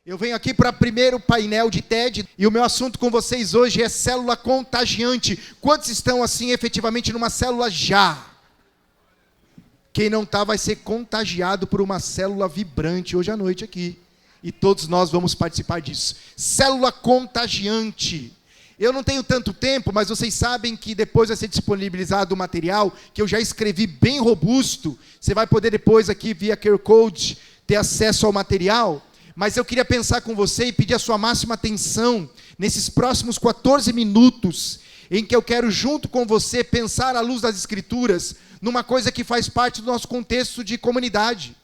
Eu venho aqui para o primeiro painel de TED e o meu assunto com vocês hoje é célula contagiante. Quantos estão assim efetivamente numa célula já? Quem não está vai ser contagiado por uma célula vibrante hoje à noite aqui. E todos nós vamos participar disso. Célula contagiante. Eu não tenho tanto tempo, mas vocês sabem que depois vai ser disponibilizado o material que eu já escrevi bem robusto. Você vai poder depois aqui via QR Code ter acesso ao material. Mas eu queria pensar com você e pedir a sua máxima atenção nesses próximos 14 minutos, em que eu quero junto com você pensar à luz das Escrituras, numa coisa que faz parte do nosso contexto de comunidade.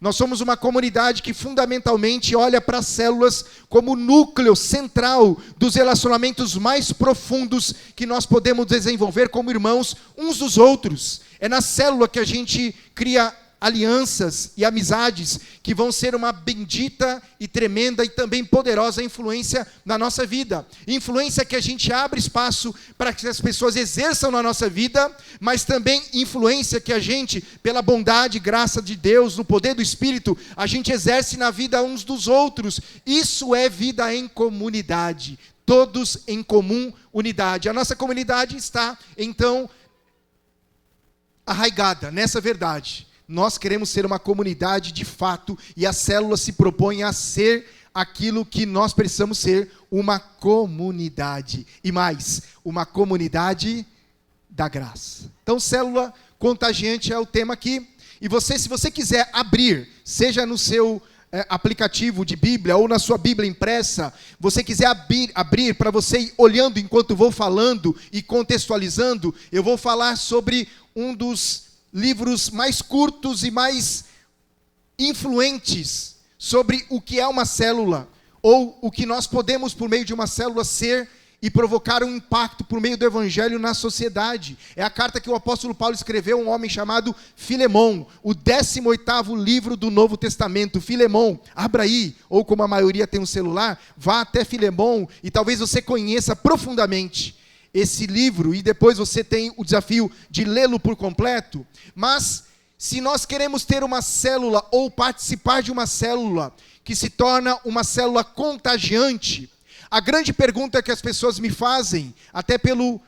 Nós somos uma comunidade que fundamentalmente olha para as células como o núcleo central dos relacionamentos mais profundos que nós podemos desenvolver como irmãos uns dos outros. É na célula que a gente cria alianças e amizades que vão ser uma bendita e tremenda e também poderosa influência na nossa vida. Influência que a gente abre espaço para que as pessoas exerçam na nossa vida, mas também influência que a gente, pela bondade e graça de Deus, no poder do Espírito, a gente exerce na vida uns dos outros. Isso é vida em comunidade. Todos em comum unidade. A nossa comunidade está, então, arraigada nessa verdade. Nós queremos ser uma comunidade de fato, e a célula se propõe a ser aquilo que nós precisamos ser, uma comunidade. E mais, uma comunidade da graça. Então, célula contagiante é o tema aqui. E você, se você quiser abrir, seja no seu aplicativo de Bíblia ou na sua Bíblia impressa, você quiser abrir para você ir olhando enquanto vou falando e contextualizando, eu vou falar sobre um dos livros mais curtos e mais influentes sobre o que é uma célula, ou o que nós podemos, por meio de uma célula, ser e provocar um impacto por meio do Evangelho na sociedade. É a carta que o apóstolo Paulo escreveu a um homem chamado Filemon, o 18º livro do Novo Testamento. Filemon, abra aí, ou como a maioria tem um celular, vá até Filemon e talvez você conheça profundamente esse livro, e depois você tem o desafio de lê-lo por completo. Mas, se nós queremos ter uma célula, ou participar de uma célula, que se torna uma célula contagiante, a grande pergunta que as pessoas me fazem, até pelo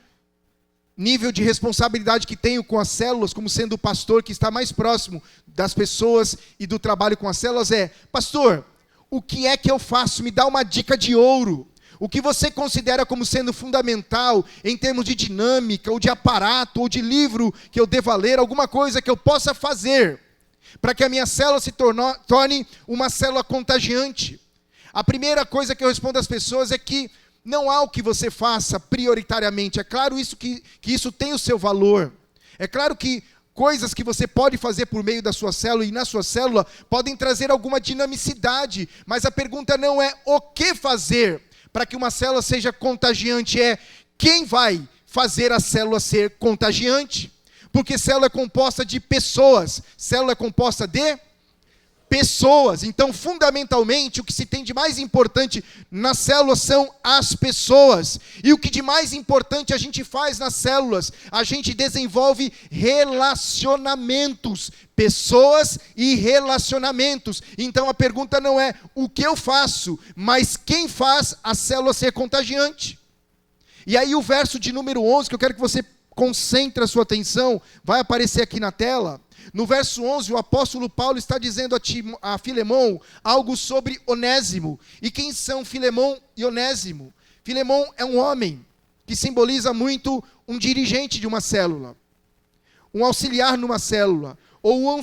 nível de responsabilidade que tenho com as células, como sendo o pastor que está mais próximo das pessoas e do trabalho com as células, é: pastor, o que é que eu faço? Me dá uma dica de ouro. O que você considera como sendo fundamental em termos de dinâmica, ou de aparato, ou de livro que eu deva ler, alguma coisa que eu possa fazer para que a minha célula se torne uma célula contagiante? A primeira coisa que eu respondo às pessoas é que não há o que você faça prioritariamente. É claro que isso tem o seu valor. É claro que coisas que você pode fazer por meio da sua célula e na sua célula podem trazer alguma dinamicidade, mas a pergunta não é o que fazer para que uma célula seja contagiante, é quem vai fazer a célula ser contagiante. Porque célula é composta de pessoas, célula é composta de pessoas. Então, fundamentalmente, o que se tem de mais importante nas células são as pessoas. E o que de mais importante a gente faz nas células? A gente desenvolve relacionamentos. Pessoas e relacionamentos. Então, a pergunta não é o que eu faço, mas quem faz a célula ser contagiante. E aí o verso de número 11, que eu quero que você concentre a sua atenção, vai aparecer aqui na tela. No verso 11, o apóstolo Paulo está dizendo a Filemon algo sobre Onésimo. E quem são Filemon e Onésimo? Filemon é um homem que simboliza muito um dirigente de uma célula, um auxiliar numa célula, ou um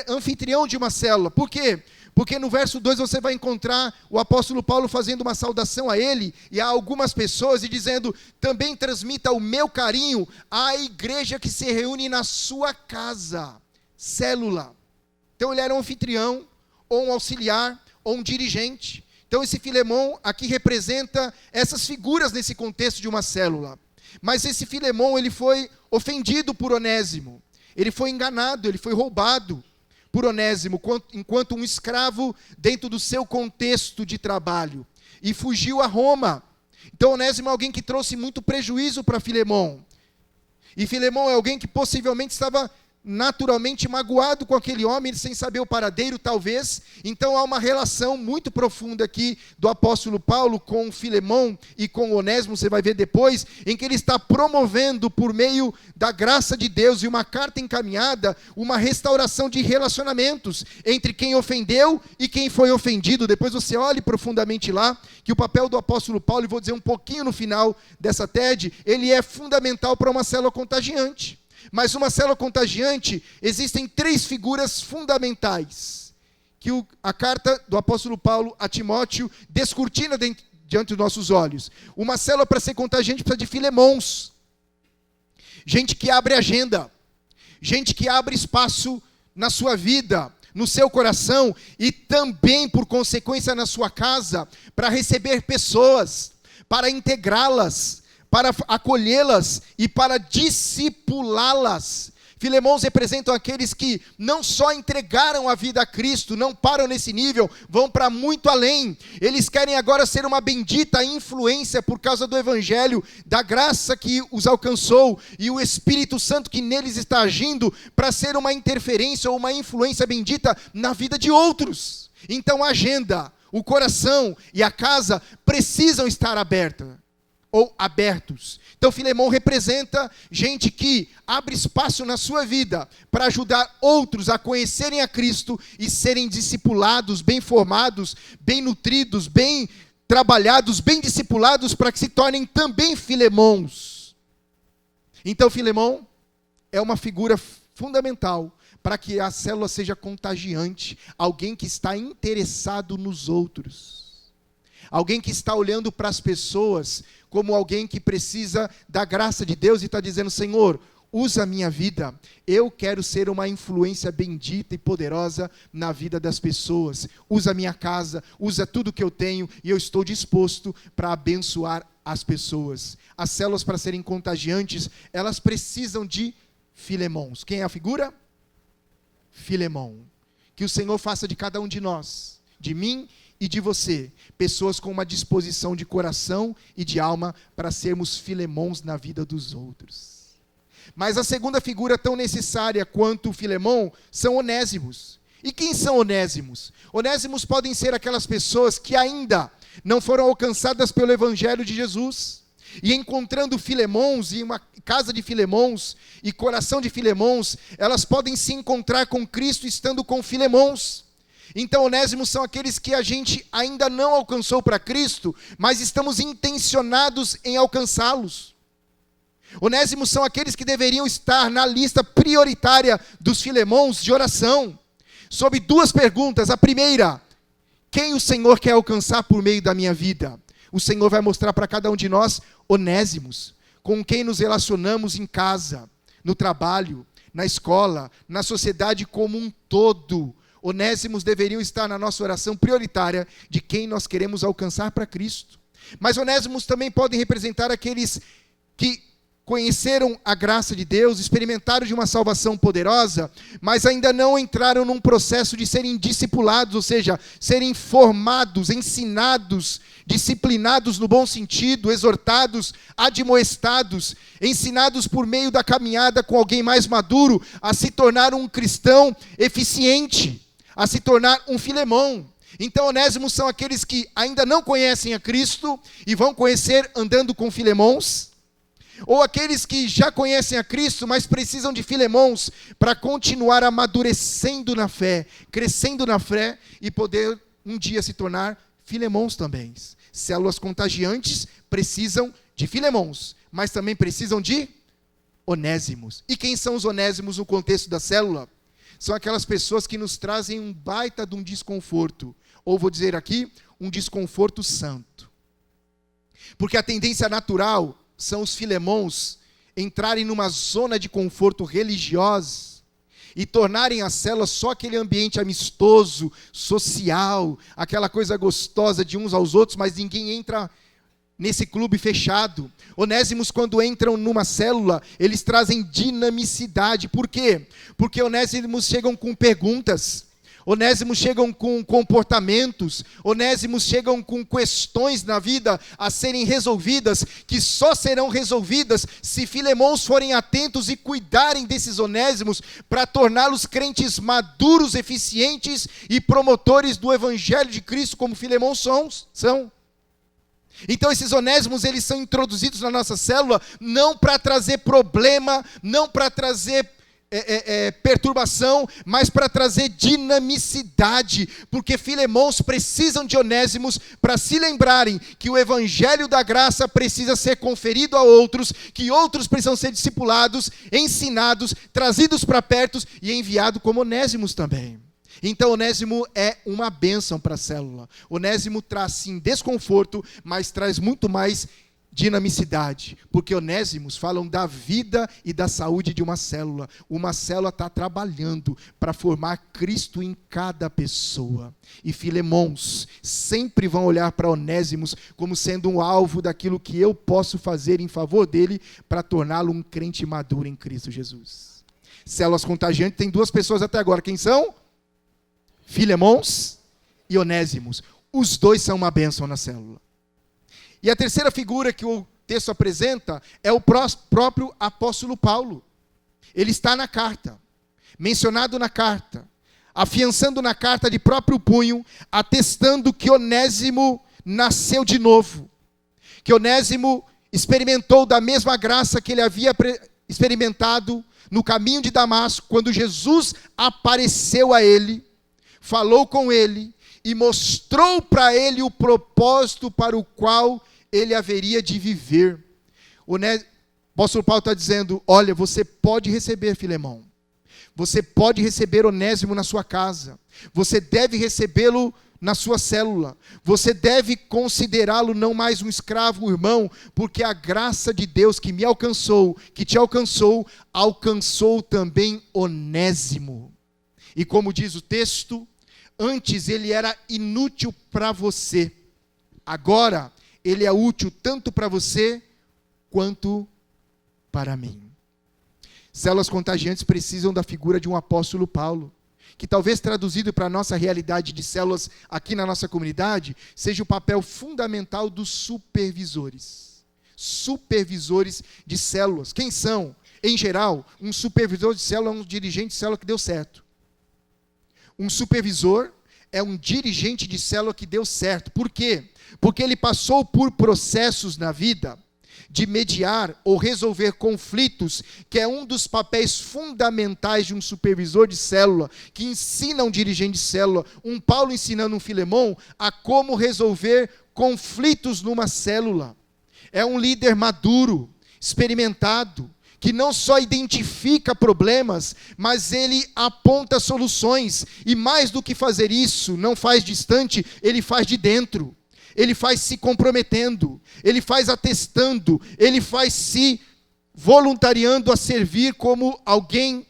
anfitrião de uma célula. Por quê? Porque no verso 2 você vai encontrar o apóstolo Paulo fazendo uma saudação a ele e a algumas pessoas e dizendo: também transmita o meu carinho à igreja que se reúne na sua casa. Célula. Então ele era um anfitrião, ou um auxiliar, ou um dirigente. Então esse Filemon aqui representa essas figuras nesse contexto de uma célula. Mas esse Filemon, ele foi ofendido por Onésimo. Ele foi enganado, ele foi roubado por Onésimo, enquanto um escravo dentro do seu contexto de trabalho. E fugiu a Roma. Então Onésimo é alguém que trouxe muito prejuízo para Filemon. E Filemon é alguém que possivelmente estava naturalmente magoado com aquele homem, sem saber o paradeiro, talvez. Então há uma relação muito profunda aqui do apóstolo Paulo com Filemão e com Onésimo, você vai ver depois, em que ele está promovendo, por meio da graça de Deus e uma carta encaminhada, uma restauração de relacionamentos entre quem ofendeu e quem foi ofendido. Depois você olhe profundamente lá, que o papel do apóstolo Paulo, e vou dizer um pouquinho no final dessa TED, ele é fundamental para uma célula contagiante. Mas uma célula contagiante, existem 3 figuras fundamentais que a carta do apóstolo Paulo a Timóteo descortina diante dos nossos olhos. Uma célula, para ser contagiante, precisa de filemons. Gente que abre agenda, gente que abre espaço na sua vida, no seu coração e também, por consequência, na sua casa, para receber pessoas, para integrá-las, para acolhê-las e para discipulá-las. Filemons representam aqueles que não só entregaram a vida a Cristo, não param nesse nível, vão para muito além. Eles querem agora ser uma bendita influência por causa do Evangelho, da graça que os alcançou e o Espírito Santo que neles está agindo para ser uma interferência ou uma influência bendita na vida de outros. Então a agenda, o coração e a casa precisam estar abertas. Ou abertos. Então Filemão representa gente que abre espaço na sua vida para ajudar outros a conhecerem a Cristo e serem discipulados, bem formados, bem nutridos, bem trabalhados, bem discipulados, para que se tornem também filemons. Então Filemão é uma figura fundamental para que a célula seja contagiante, alguém que está interessado nos outros. Alguém que está olhando para as pessoas como alguém que precisa da graça de Deus e está dizendo: Senhor, usa a minha vida, eu quero ser uma influência bendita e poderosa na vida das pessoas. Usa a minha casa, usa tudo que eu tenho e eu estou disposto para abençoar as pessoas. As células, para serem contagiantes, elas precisam de filemons. Quem é a figura? Filemão. Que o Senhor faça de cada um de nós, de mim e de você, pessoas com uma disposição de coração e de alma para sermos filemons na vida dos outros. Mas a segunda figura tão necessária quanto o Filemão são onésimos. E quem são onésimos? Onésimos podem ser aquelas pessoas que ainda não foram alcançadas pelo Evangelho de Jesus. E encontrando filemons e uma casa de filemons e coração de filemons, elas podem se encontrar com Cristo estando com filemons. Então, onésimos são aqueles que a gente ainda não alcançou para Cristo, mas estamos intencionados em alcançá-los. Onésimos são aqueles que deveriam estar na lista prioritária dos filemons de oração, sob 2 perguntas. A primeira: quem o Senhor quer alcançar por meio da minha vida? O Senhor vai mostrar para cada um de nós onésimos, com quem nos relacionamos em casa, no trabalho, na escola, na sociedade como um todo. Onésimos deveriam estar na nossa oração prioritária de quem nós queremos alcançar para Cristo. Mas onésimos também podem representar aqueles que conheceram a graça de Deus, experimentaram de uma salvação poderosa, mas ainda não entraram num processo de serem discipulados, ou seja, serem formados, ensinados, disciplinados no bom sentido, exortados, admoestados, ensinados por meio da caminhada com alguém mais maduro a se tornar um cristão eficiente, a se tornar um filemão. Então, onésimos são aqueles que ainda não conhecem a Cristo e vão conhecer andando com filemons, ou aqueles que já conhecem a Cristo, mas precisam de filemons para continuar amadurecendo na fé, crescendo na fé e poder um dia se tornar filemons também. Células contagiantes precisam de filemons, mas também precisam de onésimos. E quem são os onésimos no contexto da célula? São aquelas pessoas que nos trazem um baita de um desconforto, ou vou dizer aqui, um desconforto santo. Porque a tendência natural são os filemons entrarem numa zona de conforto religiosa e tornarem as células só aquele ambiente amistoso, social, aquela coisa gostosa de uns aos outros, mas ninguém entra nesse clube fechado. Onésimos, quando entram numa célula, eles trazem dinamicidade. Por quê? Porque onésimos chegam com perguntas. Onésimos chegam com comportamentos, Onésimos chegam com questões na vida a serem resolvidas, que só serão resolvidas se Filemons forem atentos e cuidarem desses Onésimos para torná-los crentes maduros, eficientes e promotores do Evangelho de Cristo, como Filemons são. Então esses Onésimos, eles são introduzidos na nossa célula não para trazer problema, não para trazer perturbação, mas para trazer dinamicidade, porque Filemons precisam de Onésimos para se lembrarem que o Evangelho da graça precisa ser conferido a outros, que outros precisam ser discipulados, ensinados, trazidos para perto e enviados como Onésimos também. Então Onésimo é uma bênção para a célula. Onésimo traz sim desconforto, mas traz muito mais dinamicidade, porque Onésimos falam da vida e da saúde de uma célula. Uma célula está trabalhando para formar Cristo em cada pessoa. E Filemons sempre vão olhar para Onésimos como sendo um alvo daquilo que eu posso fazer em favor dele para torná-lo um crente maduro em Cristo Jesus. Células contagiantes tem duas pessoas até agora. Quem são? Filemons e Onésimos. Os dois são uma bênção na célula. E a terceira figura que o texto apresenta é o próprio apóstolo Paulo. Ele está na carta, mencionado na carta, afiançando na carta de próprio punho, atestando que Onésimo nasceu de novo, que Onésimo experimentou da mesma graça que ele havia experimentado no caminho de Damasco, quando Jesus apareceu a ele, falou com ele e mostrou para ele o propósito para o qual ele haveria de viver. O apóstolo Paulo está dizendo, olha, você pode receber Filemão, você pode receber Onésimo na sua casa, você deve recebê-lo na sua célula, você deve considerá-lo não mais um escravo, um irmão, porque a graça de Deus que me alcançou, que te alcançou, alcançou também Onésimo. E como diz o texto, antes ele era inútil para você, agora ele é útil tanto para você quanto para mim. Células contagiantes precisam da figura de um apóstolo Paulo, que talvez traduzido para a nossa realidade de células aqui na nossa comunidade, seja o papel fundamental dos supervisores. Supervisores de células. Quem são? Em geral, um supervisor de célula é um dirigente de célula que deu certo. Um supervisor é um dirigente de célula que deu certo. Por quê? Porque ele passou por processos na vida de mediar ou resolver conflitos, que é um dos papéis fundamentais de um supervisor de célula, que ensina um dirigente de célula, um Paulo ensinando um Filemão, a como resolver conflitos numa célula. É um líder maduro, experimentado, que não só identifica problemas, mas ele aponta soluções, e mais do que fazer isso, não faz distante, ele faz de dentro. Ele faz se comprometendo, ele faz atestando, ele faz se voluntariando a servir como alguém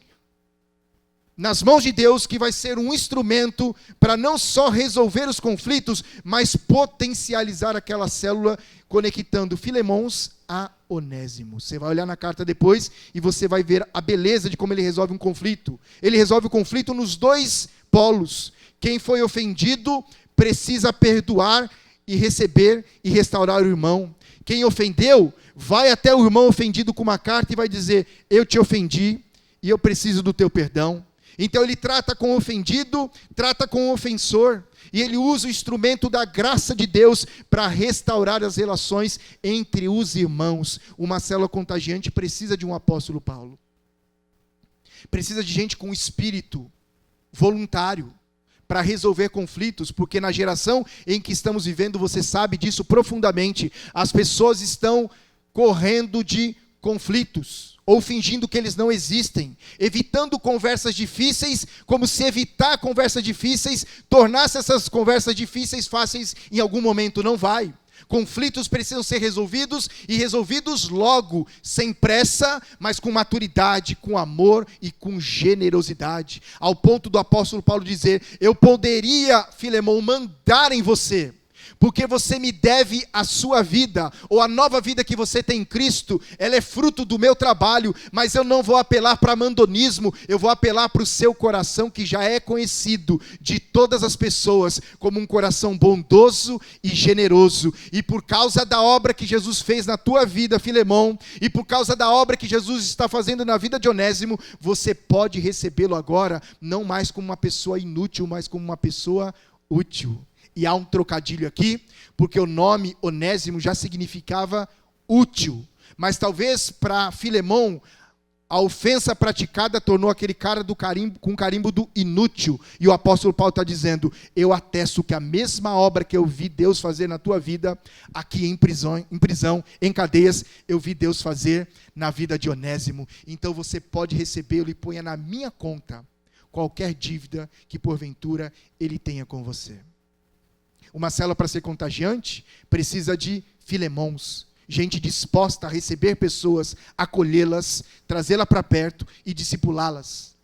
nas mãos de Deus, que vai ser um instrumento para não só resolver os conflitos, mas potencializar aquela célula, conectando Filemons a Onésimo. Você vai olhar na carta depois e você vai ver a beleza de como ele resolve um conflito. Ele resolve o conflito nos dois polos. Quem foi ofendido precisa perdoar e receber e restaurar o irmão. Quem ofendeu, vai até o irmão ofendido com uma carta e vai dizer, eu te ofendi e eu preciso do teu perdão. Então ele trata com o ofendido, trata com o ofensor, e ele usa o instrumento da graça de Deus para restaurar as relações entre os irmãos. Uma célula contagiante precisa de um apóstolo Paulo. Precisa de gente com espírito voluntário, para resolver conflitos, porque na geração em que estamos vivendo, você sabe disso profundamente, as pessoas estão correndo de conflitos, ou fingindo que eles não existem, evitando conversas difíceis, como se evitar conversas difíceis tornasse essas conversas difíceis fáceis em algum momento. Não vai. Conflitos precisam ser resolvidos, e resolvidos logo, sem pressa, mas com maturidade, com amor e com generosidade. Ao ponto do apóstolo Paulo dizer, eu poderia, Filemão, mandar em você, porque você me deve a sua vida, ou a nova vida que você tem em Cristo, ela é fruto do meu trabalho, mas eu não vou apelar para mandonismo, eu vou apelar para o seu coração, que já é conhecido de todas as pessoas como um coração bondoso e generoso, e por causa da obra que Jesus fez na tua vida, Filemão, e por causa da obra que Jesus está fazendo na vida de Onésimo, você pode recebê-lo agora, não mais como uma pessoa inútil, mas como uma pessoa útil. E há um trocadilho aqui, porque o nome Onésimo já significava útil. Mas talvez para Filemão, a ofensa praticada tornou aquele cara com carimbo do inútil. E o apóstolo Paulo está dizendo, eu atesto que a mesma obra que eu vi Deus fazer na tua vida, aqui em prisão, em cadeias, eu vi Deus fazer na vida de Onésimo. Então você pode recebê-lo e ponha na minha conta qualquer dívida que porventura ele tenha com você. Uma célula para ser contagiante precisa de filemons, gente disposta a receber pessoas, acolhê-las, trazê-las para perto e discipulá-las.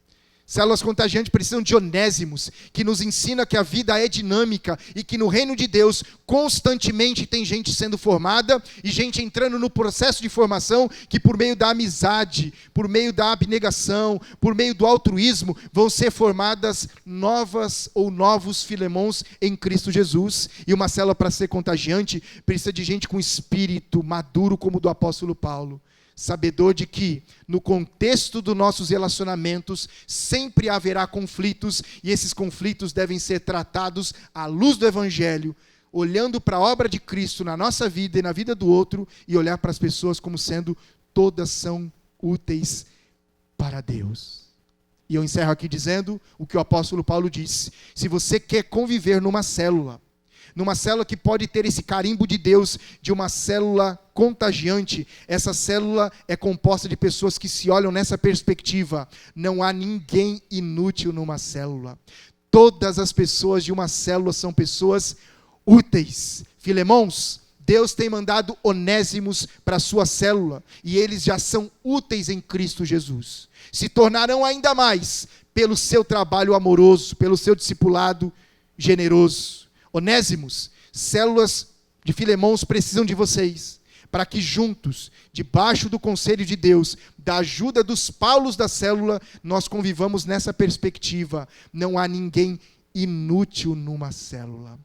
Células contagiantes precisam de onésimos, que nos ensina que a vida é dinâmica e que no reino de Deus constantemente tem gente sendo formada e gente entrando no processo de formação que por meio da amizade, por meio da abnegação, por meio do altruísmo, vão ser formadas novas ou novos filemons em Cristo Jesus. E uma célula para ser contagiante precisa de gente com espírito maduro como o do apóstolo Paulo. Sabedor de que, no contexto dos nossos relacionamentos, sempre haverá conflitos, e esses conflitos devem ser tratados à luz do Evangelho, olhando para a obra de Cristo na nossa vida e na vida do outro, e olhar para as pessoas como sendo todas são úteis para Deus. E eu encerro aqui dizendo o que o apóstolo Paulo disse: se você quer conviver numa célula que pode ter esse carimbo de Deus, de uma célula contagiante, essa célula é composta de pessoas que se olham nessa perspectiva. Não há ninguém inútil numa célula. Todas as pessoas de uma célula são pessoas úteis. Filemons, Deus tem mandado onésimos para a sua célula, e eles já são úteis em Cristo Jesus. Se tornarão ainda mais pelo seu trabalho amoroso, pelo seu discipulado generoso. Onésimos, células de Filemons precisam de vocês, para que juntos, debaixo do conselho de Deus, da ajuda dos Paulos da célula, nós convivamos nessa perspectiva. Não há ninguém inútil numa célula.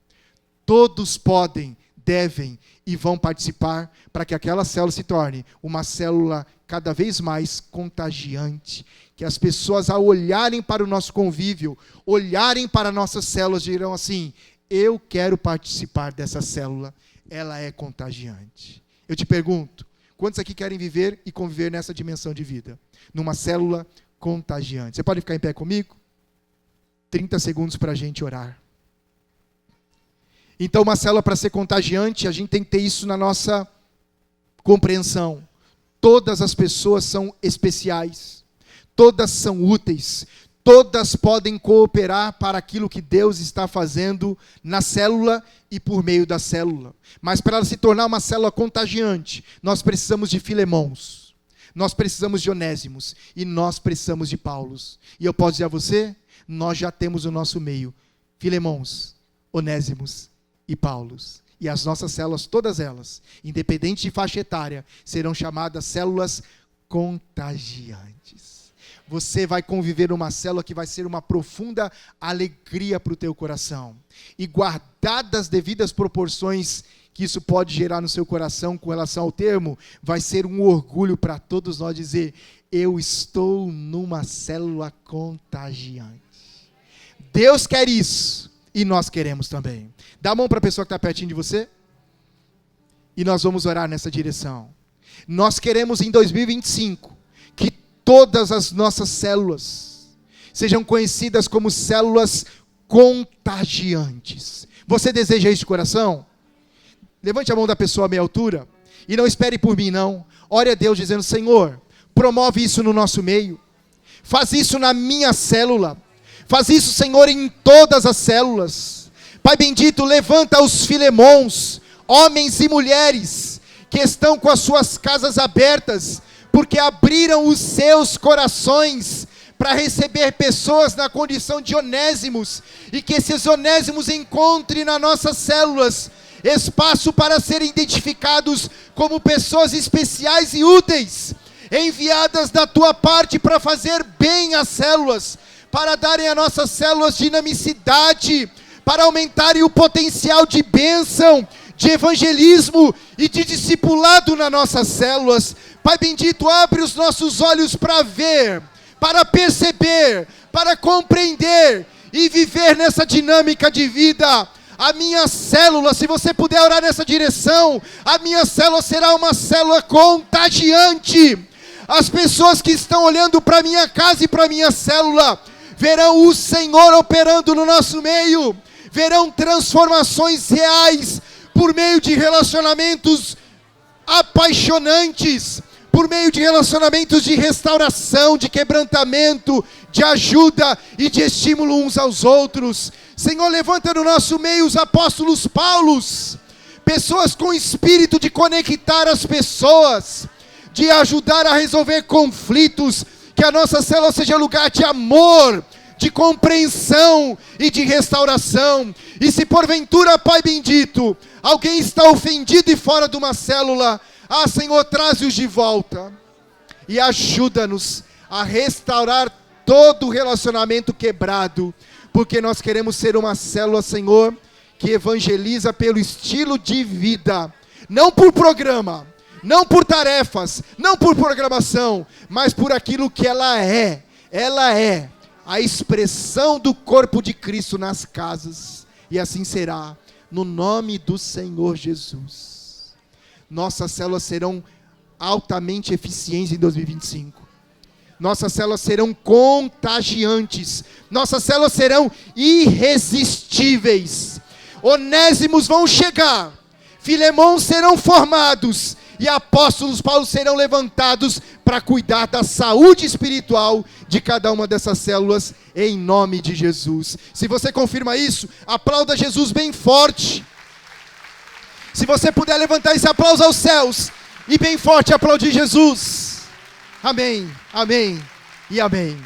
Todos podem, devem e vão participar para que aquela célula se torne uma célula cada vez mais contagiante. Que as pessoas, ao olharem para o nosso convívio, olharem para nossas células, dirão assim: eu quero participar dessa célula, ela é contagiante. Eu te pergunto, quantos aqui querem viver e conviver nessa dimensão de vida? Numa célula contagiante. Você pode ficar em pé comigo? 30 segundos para a gente orar. Então, uma célula para ser contagiante, a gente tem que ter isso na nossa compreensão. Todas as pessoas são especiais, todas são úteis, todas podem cooperar para aquilo que Deus está fazendo na célula e por meio da célula. Mas para ela se tornar uma célula contagiante, nós precisamos de Filemons, nós precisamos de Onésimos e nós precisamos de Paulos. E eu posso dizer a você, nós já temos o nosso meio, Filemons, Onésimos e Paulos. E as nossas células, todas elas, independente de faixa etária, serão chamadas células contagiantes. Você vai conviver numa célula que vai ser uma profunda alegria para o teu coração. E guardadas as devidas proporções que isso pode gerar no seu coração com relação ao termo, vai ser um orgulho para todos nós dizer: eu estou numa célula contagiante. Deus quer isso e nós queremos também. Dá a mão para a pessoa que está pertinho de você e nós vamos orar nessa direção. Nós queremos em 2025 que todas as nossas células sejam conhecidas como células contagiantes. Você deseja isso de coração? Levante a mão da pessoa à meia altura e não espere por mim não. Ore a Deus dizendo: Senhor, promove isso no nosso meio. Faz isso na minha célula. Faz isso, Senhor, em todas as células. Pai bendito, levanta os Filemons, homens e mulheres que estão com as suas casas abertas, porque abriram os seus corações para receber pessoas na condição de onésimos, e que esses onésimos encontrem nas nossas células espaço para serem identificados como pessoas especiais e úteis, enviadas da tua parte para fazer bem às células, para darem a nossas células dinamicidade, para aumentarem o potencial de bênção, de evangelismo e de discipulado nas nossas células. Pai bendito, abre os nossos olhos para ver, para perceber, para compreender e viver nessa dinâmica de vida. A minha célula, se você puder orar nessa direção, a minha célula será uma célula contagiante. As pessoas que estão olhando para minha casa e para minha célula verão o Senhor operando no nosso meio, verão transformações reais por meio de relacionamentos apaixonantes, por meio de relacionamentos de restauração, de quebrantamento, de ajuda e de estímulo uns aos outros. Senhor, levanta no nosso meio os apóstolos Paulos, pessoas com espírito de conectar as pessoas, de ajudar a resolver conflitos, que a nossa célula seja lugar de amor, de compreensão e de restauração. E se porventura, Pai bendito, alguém está ofendido e fora de uma célula, Senhor, traze-os de volta e ajuda-nos a restaurar todo o relacionamento quebrado, porque nós queremos ser uma célula, Senhor, que evangeliza pelo estilo de vida, não por programa, não por tarefas, não por programação, mas por aquilo que ela é. Ela é a expressão do corpo de Cristo nas casas, e assim será, no nome do Senhor Jesus. Nossas células serão altamente eficientes em 2025. Nossas células serão contagiantes. Nossas células serão irresistíveis. Onésimos vão chegar. Filemões serão formados. E apóstolos Paulo serão levantados para cuidar da saúde espiritual de cada uma dessas células, em nome de Jesus. Se você confirma isso, aplauda Jesus bem forte. Se você puder levantar esse aplauso aos céus e bem forte aplaudir Jesus. Amém, amém e amém.